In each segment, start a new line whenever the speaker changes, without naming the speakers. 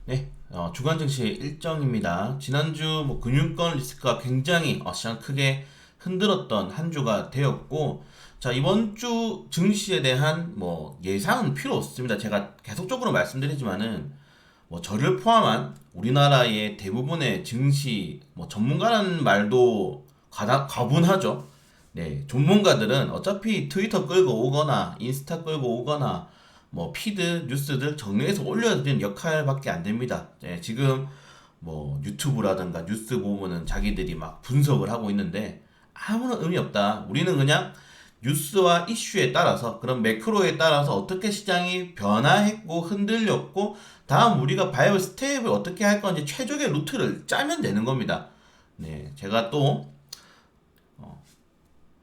네, 주간 증시 일정입니다. 지난주 금융권 리스크가 굉장히 시장 크게 흔들었던 한 주가 되었고, 자, 이번 주 증시에 대한 예상은 필요 없습니다. 제가 계속적으로 말씀드리지만은 저를 포함한 우리나라의 대부분의 증시 전문가라는 말도 과분하죠. 네, 전문가들은 어차피 트위터 끌고 오거나 인스타 끌고 오거나 피드 뉴스들 정리해서 올려드리는 역할밖에 안 됩니다. 네, 지금 유튜브라든가 뉴스 보면은 자기들이 막 분석을 하고 있는데 아무런 의미 없다. 우리는 그냥 뉴스와 이슈에 따라서 그런 매크로에 따라서 어떻게 시장이 변화했고 흔들렸고 다음 우리가 밟을 스텝을 어떻게 할 건지 최적의 루트를 짜면 되는 겁니다. 네, 제가 또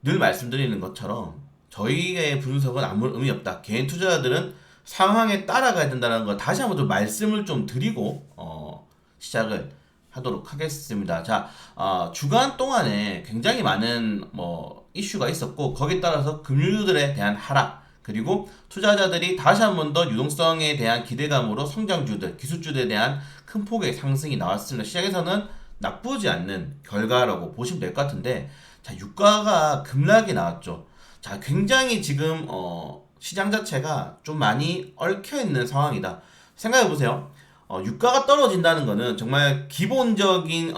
늘 말씀드리는 것처럼 저희의 분석은 아무 의미 없다. 개인 투자자들은 상황에 따라가야 된다는 거 다시 한번 좀 말씀을 좀 드리고 시작을 하도록 하겠습니다. 자, 주간 동안에 굉장히 많은 이슈가 있었고 거기에 따라서 금융주들에 대한 하락 그리고 투자자들이 다시 한번 더 유동성에 대한 기대감으로 성장주들, 기술주들에 대한 큰 폭의 상승이 나왔습니다. 시장에서는 나쁘지 않는 결과라고 보시면 될 것 같은데 자, 유가가 급락이 나왔죠. 자, 굉장히 지금 시장 자체가 좀 많이 얽혀 있는 상황이다. 생각해 보세요. 유가가 떨어진다는 거는 정말 기본적인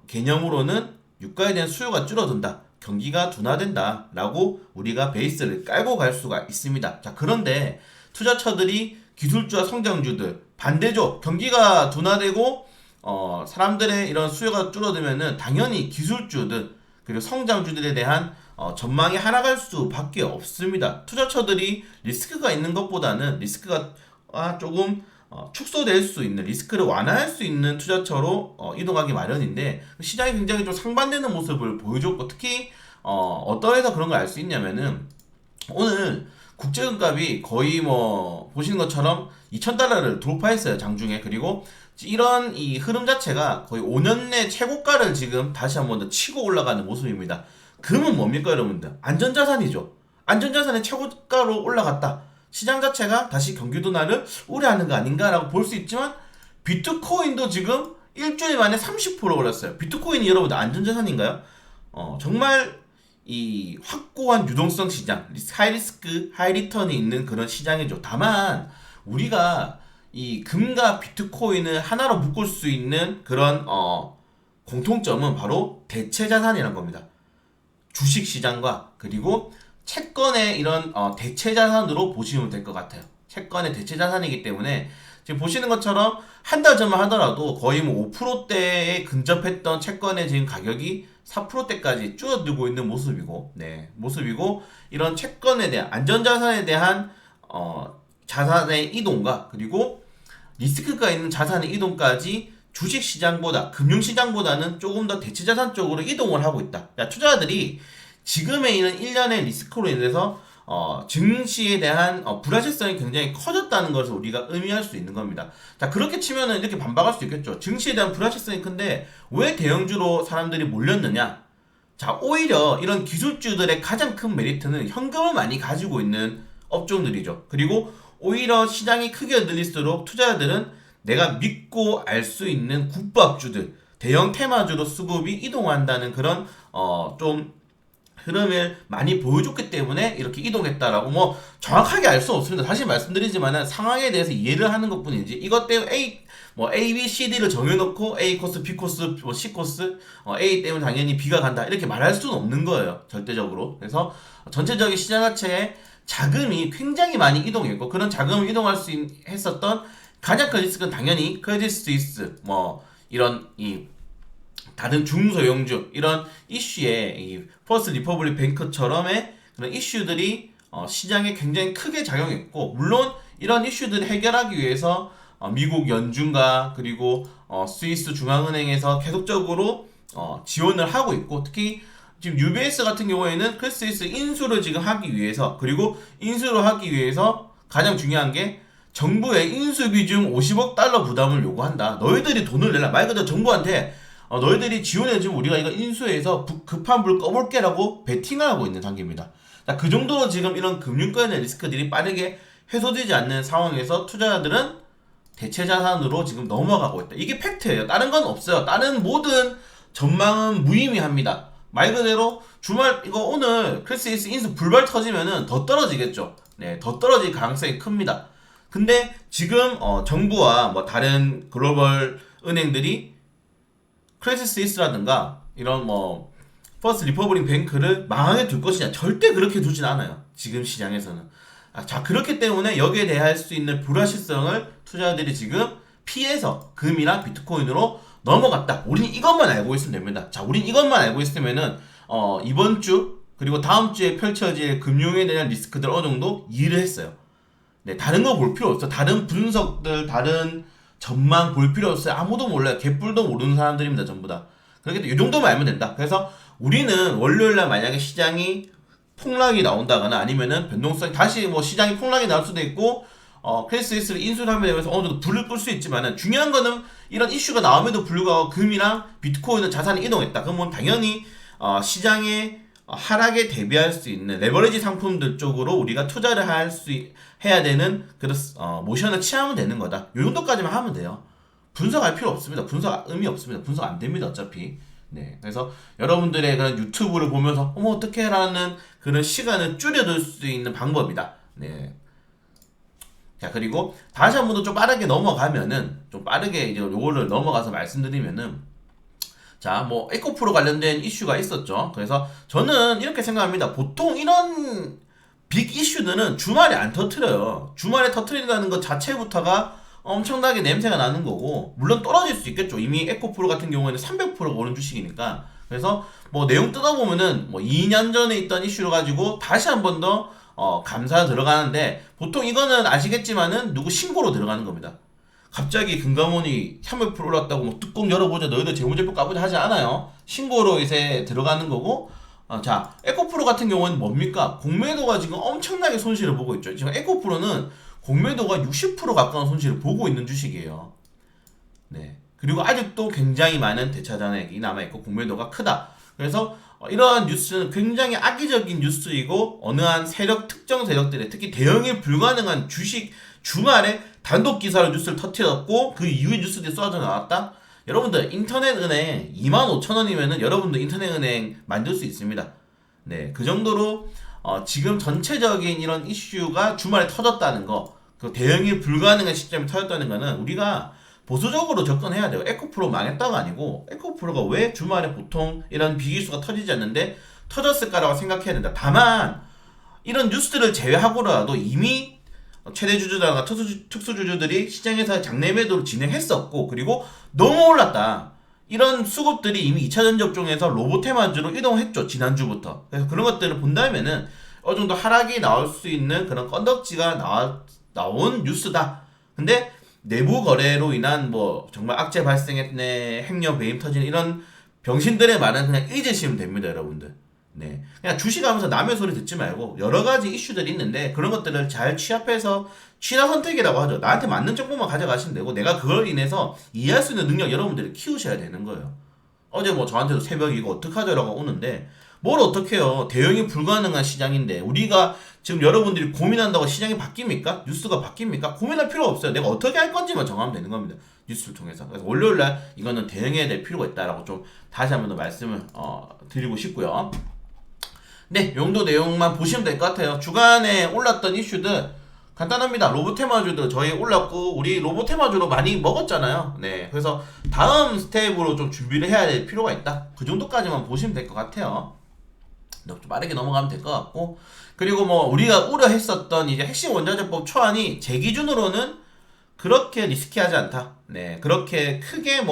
개념으로는 유가에 대한 수요가 줄어든다. 경기가 둔화된다. 라고 우리가 베이스를 깔고 갈 수가 있습니다. 자, 그런데 투자처들이 기술주와 성장주들 반대죠. 경기가 둔화되고 사람들의 이런 수요가 줄어들면은 당연히 기술주들 그리고 성장주들에 대한 전망이 하락할 수밖에 없습니다. 투자처들이 리스크가 있는 것보다는 리스크가 조금 축소될 수 있는 리스크를 완화할 수 있는 투자처로 이동하기 마련인데 시장이 굉장히 좀 상반되는 모습을 보여줬고 특히 어떤 회사 그런 걸 알 수 있냐면은 오늘 국제금값이 거의 보시는 것처럼 2,000달러를 돌파했어요 장중에. 그리고 이런 이 흐름 자체가 거의 5년 내 최고가를 지금 다시 한번 더 치고 올라가는 모습입니다. 금은 뭡니까 여러분들? 안전자산이죠. 안전자산의 최고가로 올라갔다. 시장 자체가 다시 경기 둔화를 우려하는 거 아닌가라고 볼 수 있지만 비트코인도 지금 일주일 만에 30% 올랐어요. 비트코인이 여러분들 안전자산인가요? 정말 이 확고한 유동성 시장, 하이 리스크, 하이 리턴이 있는 그런 시장이죠. 다만 우리가 이 금과 비트코인을 하나로 묶을 수 있는 그런 공통점은 바로 대체 자산이라는 겁니다. 주식 시장과 그리고 채권의 이런 대체 자산으로 보시면 될 것 같아요. 채권의 대체 자산이기 때문에 지금 보시는 것처럼 한 달 전만 하더라도 거의 5%대에 근접했던 채권의 지금 가격이 4%대까지 줄어들고 있는 모습이고, 네, 모습이고 이런 채권에 대한 안전자산에 대한 자산의 이동과 그리고 리스크가 있는 자산의 이동까지 주식시장보다 금융시장보다는 조금 더 대체자산 쪽으로 이동을 하고 있다. 야, 투자자들이 지금의 이런 1년의 리스크로 인해서 증시에 대한 불확실성이 굉장히 커졌다는 것을 우리가 의미할 수 있는 겁니다. 자, 그렇게 치면은 이렇게 반박할 수 있겠죠. 증시에 대한 불확실성이 큰데 왜 대형주로 사람들이 몰렸느냐? 자, 오히려 이런 기술주들의 가장 큰 메리트는 현금을 많이 가지고 있는 업종들이죠. 그리고 오히려 시장이 크게 늘릴수록 투자자들은 내가 믿고 알 수 있는 국밥주들, 대형 테마주로 수급이 이동한다는 그런 좀 흐름을 많이 보여줬기 때문에 이렇게 이동했다라고 정확하게 알 수 없습니다. 다시 말씀드리지만은 상황에 대해서 이해를 하는 것뿐이지 이것 때문에 A, B, C, D를 정해놓고 A 코스, B 코스, C 코스, A 때문에 당연히 B가 간다 이렇게 말할 수는 없는 거예요. 절대적으로. 그래서 전체적인 시장 자체에 자금이 굉장히 많이 이동했고 그런 자금을 이동할 수 했었던 가장 큰 리스크는 당연히 크레딧 스위스 이런 이 다른 중소형주 이런 이슈에 이 퍼스트 리퍼블릭 뱅크처럼의 그런 이슈들이 시장에 굉장히 크게 작용했고 물론 이런 이슈들을 해결하기 위해서 미국 연준과 그리고 스위스 중앙은행에서 계속적으로 지원을 하고 있고 특히 지금 UBS 같은 경우에는 크레딧 스위스 인수를 지금 하기 위해서 그리고 인수를 하기 위해서 가장 중요한 게 정부의 인수 비중 50억 달러 부담을 요구한다. 너희들이 돈을 내라. 말 그대로 정부한테 너희들이 지원해주면 우리가 이거 인수해서 급한 불 꺼볼게라고 베팅을 하고 있는 단계입니다. 자, 그 정도로 지금 이런 금융권의 리스크들이 빠르게 해소되지 않는 상황에서 투자자들은 대체 자산으로 지금 넘어가고 있다. 이게 팩트예요. 다른 건 없어요. 다른 모든 전망은 무의미합니다. 말 그대로 주말 이거 오늘 크리스마스 인수 불발 터지면은 더 떨어지겠죠. 네, 더 떨어질 가능성이 큽니다. 근데 지금 정부와 뭐 다른 글로벌 은행들이 크레딧 스위스라든가 이런 뭐 퍼스트 리퍼블릭 뱅크를 망하게 둘 것이냐, 절대 그렇게 두진 않아요. 지금 시장에서는. 자, 그렇기 때문에 여기에 대할 수 있는 불확실성을 투자자들이 지금 피해서 금이나 비트코인으로 넘어갔다. 우리는 이것만 알고 있으면 됩니다. 자, 우린 이것만 알고 있으면은 이번 주 그리고 다음 주에 펼쳐질 금융에 대한 리스크들 어느 정도 이해를 했어요. 네, 다른 거 볼 필요 없어. 다른 분석들, 다른 전망 볼 필요 없어요. 아무도 몰라요. 개뿔도 모르는 사람들입니다, 전부 다. 그렇기 때문에 이 정도만 알면 된다. 그래서 우리는 월요일날 만약에 시장이 폭락이 나온다거나 아니면은 변동성이 다시 뭐 시장이 폭락이 나올 수도 있고 크레딧 스위스를 인수를 하면 되면서 어느 정도 불을 끌 수 있지만은 중요한 거는 이런 이슈가 나옴에도 불구하고 금이랑 비트코인은 자산이 이동했다. 그러면 당연히 시장의 하락에 대비할 수 있는 레버리지 상품들 쪽으로 우리가 투자를 해야 되는 그런 모션을 취하면 되는 거다. 요 정도까지만 하면 돼요. 분석할 필요 없습니다. 분석 의미 없습니다. 분석 안 됩니다. 어차피. 네. 그래서 여러분들의 그런 유튜브를 보면서 어머 어떻게 라는 그런 시간을 줄여둘 수 있는 방법이다. 네. 자, 그리고 다시 한 번 더 좀 빠르게 넘어가면은 좀 빠르게 이제 요거를 넘어가서 말씀드리면은 자, 뭐 에코프로 관련된 이슈가 있었죠. 그래서 저는 이렇게 생각합니다. 보통 이런 빅 이슈들은 주말에 안 터트려요. 주말에 터트린다는 것 자체부터가 엄청나게 냄새가 나는 거고, 물론 떨어질 수 있겠죠. 이미 에코프로 같은 경우에는 300%가 오른 주식이니까. 그래서 뭐 내용 뜯어보면은 뭐 2년 전에 있던 이슈를 가지고 다시 한 번 더 감사 들어가는데, 보통 이거는 아시겠지만은 누구 신고로 들어가는 겁니다. 갑자기 금감원이 300% 올랐다고 뭐 뚜껑 열어보자, 너희들 재무제표 까보자 하지 않아요. 신고로 이제 들어가는 거고. 자, 에코프로 같은 경우는 뭡니까? 공매도가 지금 엄청나게 손실을 보고 있죠. 지금 에코프로는 공매도가 60% 가까운 손실을 보고 있는 주식이에요. 네. 그리고 아직도 굉장히 많은 대차 잔액이 남아있고 공매도가 크다. 그래서 이러한 뉴스는 굉장히 악의적인 뉴스이고, 어느 한 특정 세력들의 특히 대응이 불가능한 주식 주말에 단독 기사로 뉴스를 터뜨렸고 그 이후에 뉴스들이 쏟아져 나왔다. 여러분들 인터넷 은행 25,000원이면은 여러분들 인터넷 은행 만들 수 있습니다. 네, 그 정도로 지금 전체적인 이런 이슈가 주말에 터졌다는 거, 그 대응이 불가능한 시점에 터졌다는 거는 우리가 보수적으로 접근해야 돼요. 에코프로 망했다가 아니고 에코프로가 왜 주말에 보통 이런 비기수가 터지지 않는데 터졌을까라고 생각해야 된다. 다만 이런 뉴스들을 제외하고라도 이미 최대 주주들과 특수 주주들이 시장에서 장내 매도를 진행했었고, 그리고 너무 올랐다. 이런 수급들이 이미 2차 전지업종에서 로봇 테마주로 이동했죠. 지난주부터. 그래서 그런 것들을 본다면은 어느 정도 하락이 나올 수 있는 그런 건덕지가 나온 뉴스다. 근데 내부 거래로 인한 뭐 정말 악재 발생했네, 행여 배임 터지는 이런 병신들의 말은 그냥 잊으시면 됩니다, 여러분들. 네, 그냥 주식하면서 남의 소리 듣지 말고 여러 가지 이슈들이 있는데 그런 것들을 잘 취합해서 취사 선택이라고 하죠. 나한테 맞는 정보만 가져가시면 되고, 내가 그걸 인해서 이해할 수 있는 능력 여러분들이 키우셔야 되는 거예요. 어제 뭐 저한테도 새벽 이거 어떡하죠라고 오는데 뭘 어떡해요. 대응이 불가능한 시장인데 우리가 지금 여러분들이 고민한다고 시장이 바뀝니까? 뉴스가 바뀝니까? 고민할 필요 없어요. 내가 어떻게 할 건지만 정하면 되는 겁니다. 뉴스를 통해서. 그래서 월요일날 이거는 대응해야 될 필요가 있다라고 좀 다시 한번 더 말씀을 드리고 싶고요. 네, 용도 내용만 보시면 될 것 같아요. 주간에 올랐던 이슈들 간단합니다. 로봇 테마주도 저희 올랐고, 우리 로봇 테마주로 많이 먹었잖아요. 네, 그래서 다음 스텝으로 좀 준비를 해야 될 필요가 있다. 그 정도까지만 보시면 될 것 같아요. 좀 빠르게 넘어가면 될 것 같고, 그리고 뭐 우리가 우려했었던 이제 핵심 원자재법 초안이 제 기준으로는 그렇게 리스키하지 않다. 네, 그렇게 크게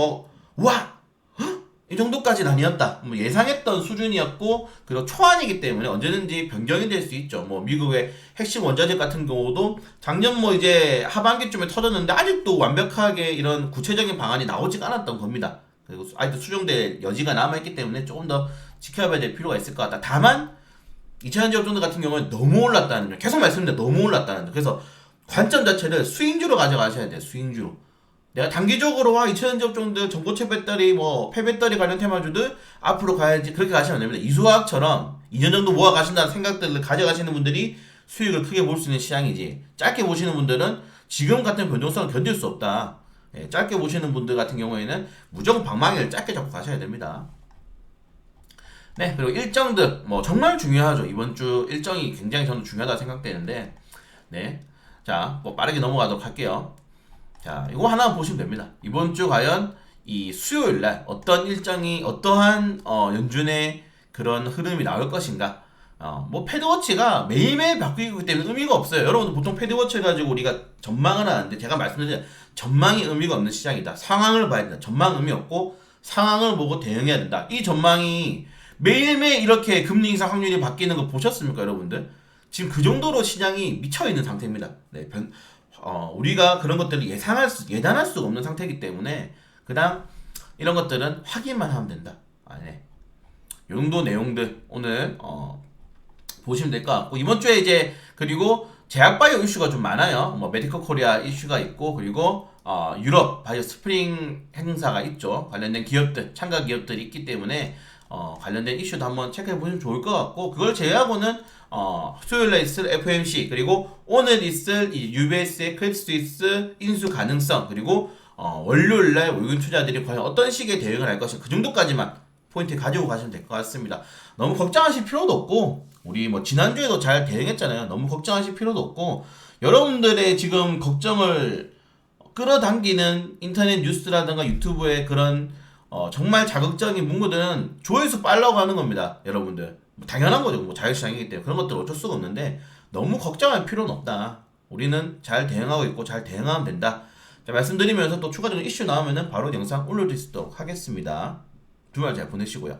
이 정도까지는 아니었다. 뭐 예상했던 수준이었고, 그리고 초안이기 때문에 언제든지 변경이 될 수 있죠. 뭐 미국의 핵심 원자재 같은 경우도 작년 뭐 이제 하반기쯤에 터졌는데 아직도 완벽하게 이런 구체적인 방안이 나오지가 않았던 겁니다. 그리고 아직도 수정될 여지가 남아있기 때문에 조금 더 지켜봐야 될 필요가 있을 것 같다. 다만 2차전지 업종들 같은 경우는 너무 올랐다는 점, 계속 말씀드립니다. 너무 올랐다는 점. 그래서 관점 자체를 스윙주로 가져가셔야 돼요. 스윙주로. 내가 단기적으로 2차전지 업종들, 전고체 배터리, 뭐 폐배터리 관련 테마주들 앞으로 가야지, 그렇게 가시면 안 됩니다. 이수화학처럼 2년 정도 모아 가신다는 생각들을 가져가시는 분들이 수익을 크게 볼 수 있는 시장이지, 짧게 보시는 분들은 지금 같은 변동성을 견딜 수 없다. 예, 짧게 보시는 분들 같은 경우에는 무조건 방망이를 짧게 잡고 가셔야 됩니다. 네, 그리고 일정들 뭐 정말 중요하죠. 이번 주 일정이 굉장히 저는 중요하다 생각되는데, 네, 자, 뭐 빠르게 넘어가도록 할게요. 자, 이거 하나 보시면 됩니다. 이번 주 과연 이 수요일 날 어떤 일정이 어떠한 연준의 그런 흐름이 나올 것인가. 뭐 패드워치가 매일매일 바뀌기 때문에 의미가 없어요. 여러분들 보통 패드워치 가지고 우리가 전망을 하는데, 제가 말씀드린 전망이 의미가 없는 시장이다. 상황을 봐야 된다. 전망 의미 없고 상황을 보고 대응해야 된다. 이 전망이 매일매일 이렇게 금리 인상 확률이 바뀌는 거 보셨습니까, 여러분들? 지금 그 정도로 시장이 미쳐 있는 상태입니다. 네, 우리가 그런 것들을 예단할 수가 없는 상태이기 때문에 그냥 이런 것들은 확인만 하면 된다. 네. 이 정도 내용들 오늘 보시면 될 것 같고, 이번 주에 이제 그리고 제약바이오 이슈가 좀 많아요. 뭐 메디컬 코리아 이슈가 있고, 그리고 유럽 바이오 스프링 행사가 있죠. 관련된 기업들, 참가 기업들이 있기 때문에 관련된 이슈도 한번 체크해 보시면 좋을 것 같고, 그걸 제외하고는 수요일에 있을 FOMC, 그리고 오늘 있을 이 UBS의 크레딧 스위스 인수 가능성, 그리고 월요일날 외국인 투자들이 과연 어떤 식의 대응을 할 것인가, 그 정도까지만 포인트 가지고 가시면 될 것 같습니다. 너무 걱정하실 필요도 없고, 우리 뭐 지난주에도 잘 대응했잖아요. 너무 걱정하실 필요도 없고, 여러분들의 지금 걱정을 끌어당기는 인터넷 뉴스라든가 유튜브의 그런 정말 자극적인 문구들은 조회수 빨라고 하는 겁니다. 여러분들 당연한 거죠. 뭐 자유시장이기 때문에 그런 것들 어쩔 수가 없는데, 너무 걱정할 필요는 없다. 우리는 잘 대응하고 있고 잘 대응하면 된다. 자, 말씀드리면서 또 추가적인 이슈 나오면은 바로 영상 올려드릴 수 있도록 하겠습니다. 주말 잘 보내시고요.